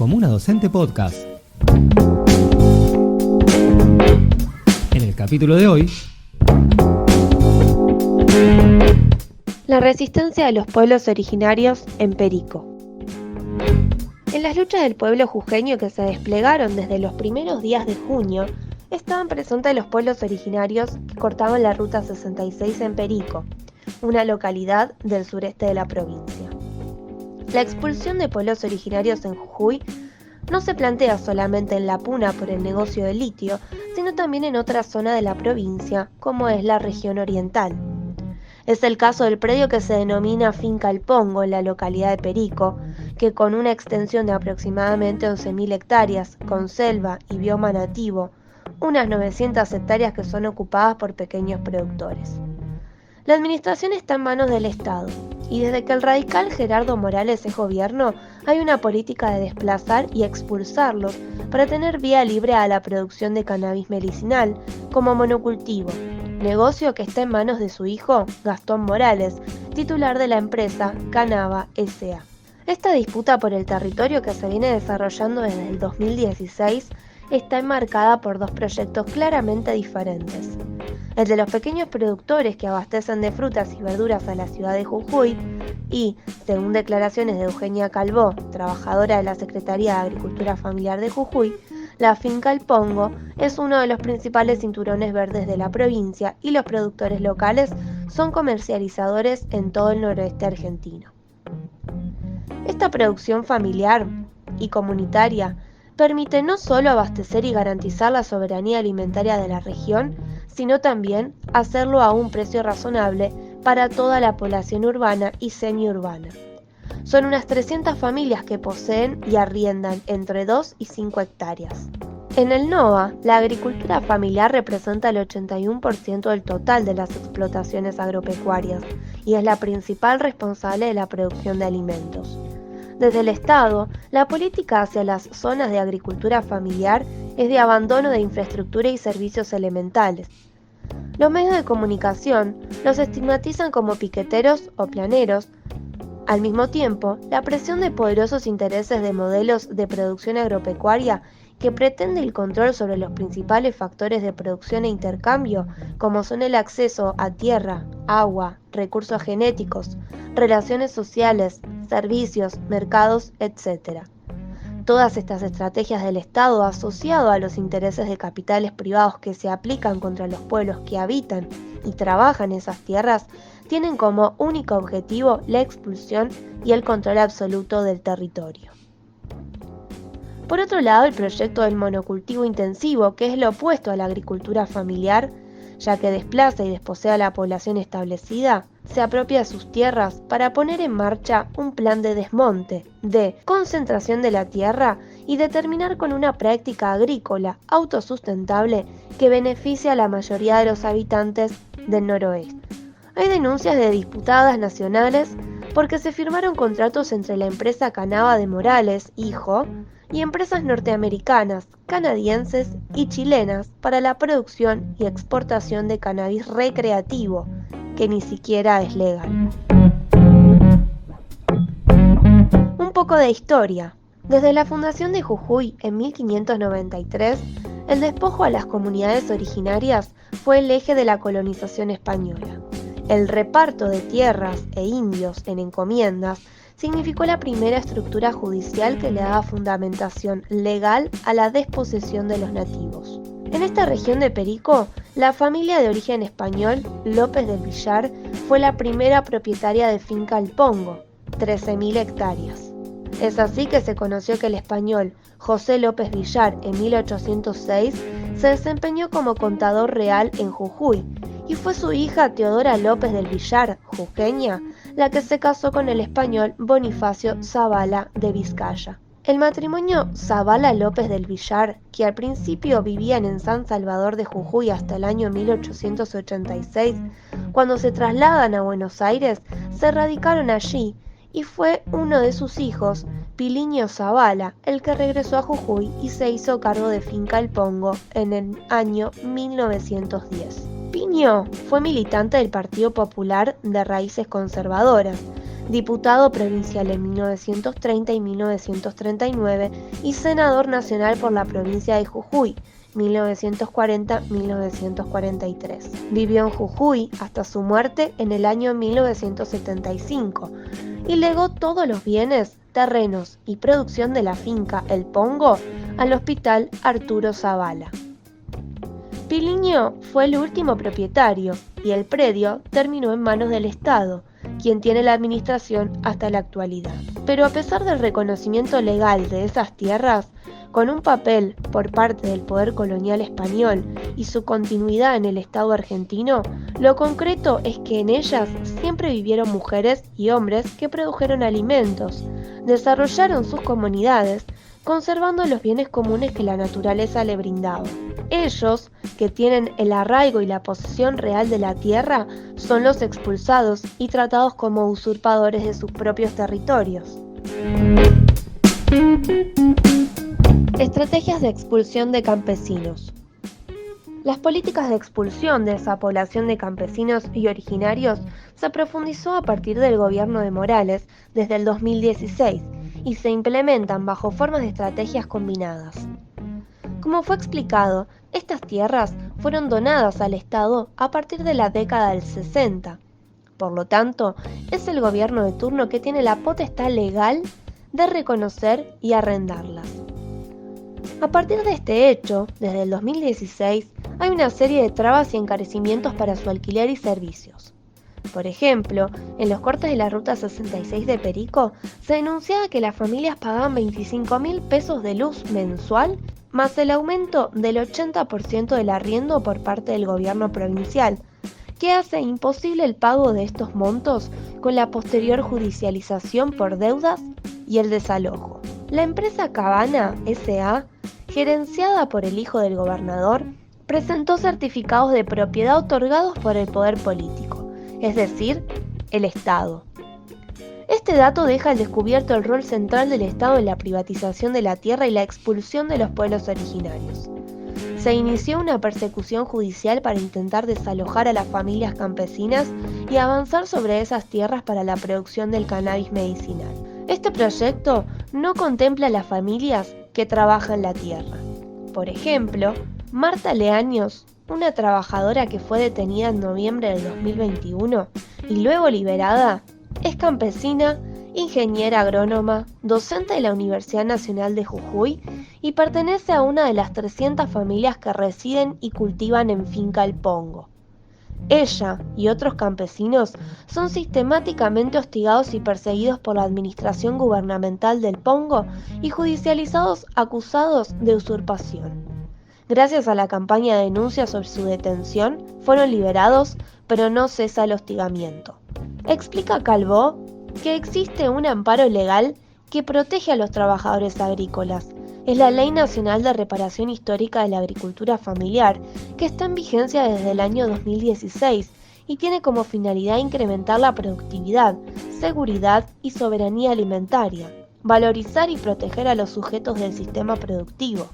Comuna Docente Podcast. En el capítulo de hoy, la resistencia de los pueblos originarios en Perico. En las luchas del pueblo jujeño que se desplegaron desde los primeros días de junio, estaban presentes los pueblos originarios que cortaban la Ruta 66 en Perico, una localidad del sureste de la provincia. La expulsión de pueblos originarios en Jujuy no se plantea solamente en La Puna por el negocio de litio, sino también en otra zona de la provincia, como es la región oriental. Es el caso del predio que se denomina Finca El Pongo en la localidad de Perico, que con una extensión de aproximadamente 11.000 hectáreas, con selva y bioma nativo, unas 900 hectáreas que son ocupadas por pequeños productores. La administración está en manos del Estado, y desde que el radical Gerardo Morales es gobierno, hay una política de desplazar y expulsarlos para tener vía libre a la producción de cannabis medicinal como monocultivo, negocio que está en manos de su hijo, Gastón Morales, titular de la empresa Canaba S.A. Esta disputa por el territorio que se viene desarrollando desde el 2016 está enmarcada por dos proyectos claramente diferentes. El de los pequeños productores que abastecen de frutas y verduras a la ciudad de Jujuy y, según declaraciones de Eugenia Calvó, trabajadora de la Secretaría de Agricultura Familiar de Jujuy, la Finca El Pongo es uno de los principales cinturones verdes de la provincia y los productores locales son comercializadores en todo el noroeste argentino. Esta producción familiar y comunitaria permite no solo abastecer y garantizar la soberanía alimentaria de la región, sino también hacerlo a un precio razonable para toda la población urbana y semiurbana. Son unas 300 familias que poseen y arriendan entre 2 y 5 hectáreas. En el NOA, la agricultura familiar representa el 81% del total de las explotaciones agropecuarias y es la principal responsable de la producción de alimentos. Desde el Estado, la política hacia las zonas de agricultura familiar es de abandono de infraestructura y servicios elementales. Los medios de comunicación los estigmatizan como piqueteros o planeros. Al mismo tiempo, la presión de poderosos intereses de modelos de producción agropecuaria que pretende el control sobre los principales factores de producción e intercambio, como son el acceso a tierra, agua, recursos genéticos, relaciones sociales, servicios, mercados, etc. Todas estas estrategias del Estado asociado a los intereses de capitales privados que se aplican contra los pueblos que habitan y trabajan esas tierras tienen como único objetivo la expulsión y el control absoluto del territorio. Por otro lado, el proyecto del monocultivo intensivo, que es lo opuesto a la agricultura familiar, ya que desplaza y desposea a la población establecida, se apropia de sus tierras para poner en marcha un plan de desmonte, de concentración de la tierra y de terminar con una práctica agrícola autosustentable que beneficia a la mayoría de los habitantes del noroeste. Hay denuncias de diputadas nacionales porque se firmaron contratos entre la empresa Canaba de Morales, hijo, y empresas norteamericanas, canadienses y chilenas para la producción y exportación de cannabis recreativo, que ni siquiera es legal. Un poco de historia. Desde la fundación de Jujuy en 1593, el despojo a las comunidades originarias fue el eje de la colonización española. El reparto de tierras e indios en encomiendas significó la primera estructura judicial que le daba fundamentación legal a la desposesión de los nativos. En esta región de Perico, la familia de origen español, López del Villar, fue la primera propietaria de Finca El Pongo, 13.000 hectáreas. Es así que se conoció que el español José López Villar, en 1806, se desempeñó como contador real en Jujuy, y fue su hija Teodora López del Villar, jujeña, la que se casó con el español Bonifacio Zavala de Vizcaya. El matrimonio Zavala-López del Villar, que al principio vivían en San Salvador de Jujuy hasta el año 1886, cuando se trasladan a Buenos Aires, se radicaron allí y fue uno de sus hijos, Piliño Zavala, el que regresó a Jujuy y se hizo cargo de Finca El Pongo en el año 1910. Piño fue militante del Partido Popular de raíces conservadoras, diputado provincial en 1930 y 1939 y senador nacional por la provincia de Jujuy, 1940-1943. Vivió en Jujuy hasta su muerte en el año 1975 y legó todos los bienes, terrenos y producción de la finca El Pongo al Hospital Arturo Zavala. Piliño fue el último propietario y el predio terminó en manos del Estado, quien tiene la administración hasta la actualidad. Pero a pesar del reconocimiento legal de esas tierras, con un papel por parte del poder colonial español y su continuidad en el Estado argentino, lo concreto es que en ellas siempre vivieron mujeres y hombres que produjeron alimentos, desarrollaron sus comunidades, conservando los bienes comunes que la naturaleza le brindaba. Ellos, que tienen el arraigo y la posesión real de la tierra, son los expulsados y tratados como usurpadores de sus propios territorios. Estrategias de expulsión de campesinos. Las políticas de expulsión de esa población de campesinos y originarios se profundizó a partir del gobierno de Morales desde el 2016 y se implementan bajo formas de estrategias combinadas. Como fue explicado, estas tierras fueron donadas al Estado a partir de la década del 60. Por lo tanto, es el gobierno de turno que tiene la potestad legal de reconocer y arrendarlas. A partir de este hecho, desde el 2016, hay una serie de trabas y encarecimientos para su alquiler y servicios. Por ejemplo, en los cortes de la Ruta 66 de Perico, se denunciaba que las familias pagaban 25.000 pesos de luz mensual, más el aumento del 80% del arriendo por parte del gobierno provincial, que hace imposible el pago de estos montos con la posterior judicialización por deudas y el desalojo. La empresa Cabana S.A., gerenciada por el hijo del gobernador, presentó certificados de propiedad otorgados por el poder político, es decir, el Estado. Este dato deja al descubierto el rol central del Estado en la privatización de la tierra y la expulsión de los pueblos originarios. Se inició una persecución judicial para intentar desalojar a las familias campesinas y avanzar sobre esas tierras para la producción del cannabis medicinal. Este proyecto no contempla a las familias que trabajan la tierra. Por ejemplo, Marta Leaños, una trabajadora que fue detenida en noviembre del 2021 y luego liberada, es campesina, ingeniera agrónoma, docente de la Universidad Nacional de Jujuy y pertenece a una de las 300 familias que residen y cultivan en Finca El Pongo. Ella y otros campesinos son sistemáticamente hostigados y perseguidos por la administración gubernamental del Pongo y judicializados acusados de usurpación. Gracias a la campaña de denuncia sobre su detención, fueron liberados, pero no cesa el hostigamiento. Explica Calvo que existe un amparo legal que protege a los trabajadores agrícolas. Es la Ley Nacional de Reparación Histórica de la Agricultura Familiar, que está en vigencia desde el año 2016 y tiene como finalidad incrementar la productividad, seguridad y soberanía alimentaria, valorizar y proteger a los sujetos del sistema productivo.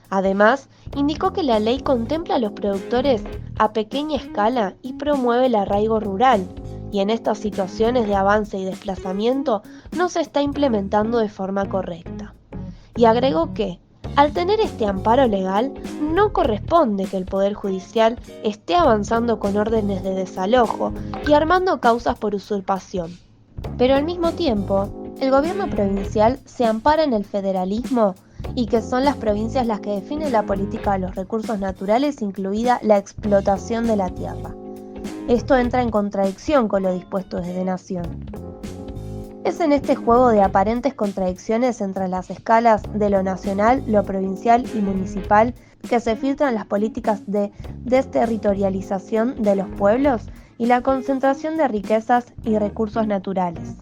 Además, indicó que la ley contempla a los productores a pequeña escala y promueve el arraigo rural, y en estas situaciones de avance y desplazamiento no se está implementando de forma correcta. Y agregó que, al tener este amparo legal, no corresponde que el Poder Judicial esté avanzando con órdenes de desalojo y armando causas por usurpación. Pero al mismo tiempo, el gobierno provincial se ampara en el federalismo y que son las provincias las que definen la política de los recursos naturales, incluida la explotación de la tierra. Esto entra en contradicción con lo dispuesto desde Nación. Es en este juego de aparentes contradicciones entre las escalas de lo nacional, lo provincial y municipal que se filtran las políticas de desterritorialización de los pueblos y la concentración de riquezas y recursos naturales.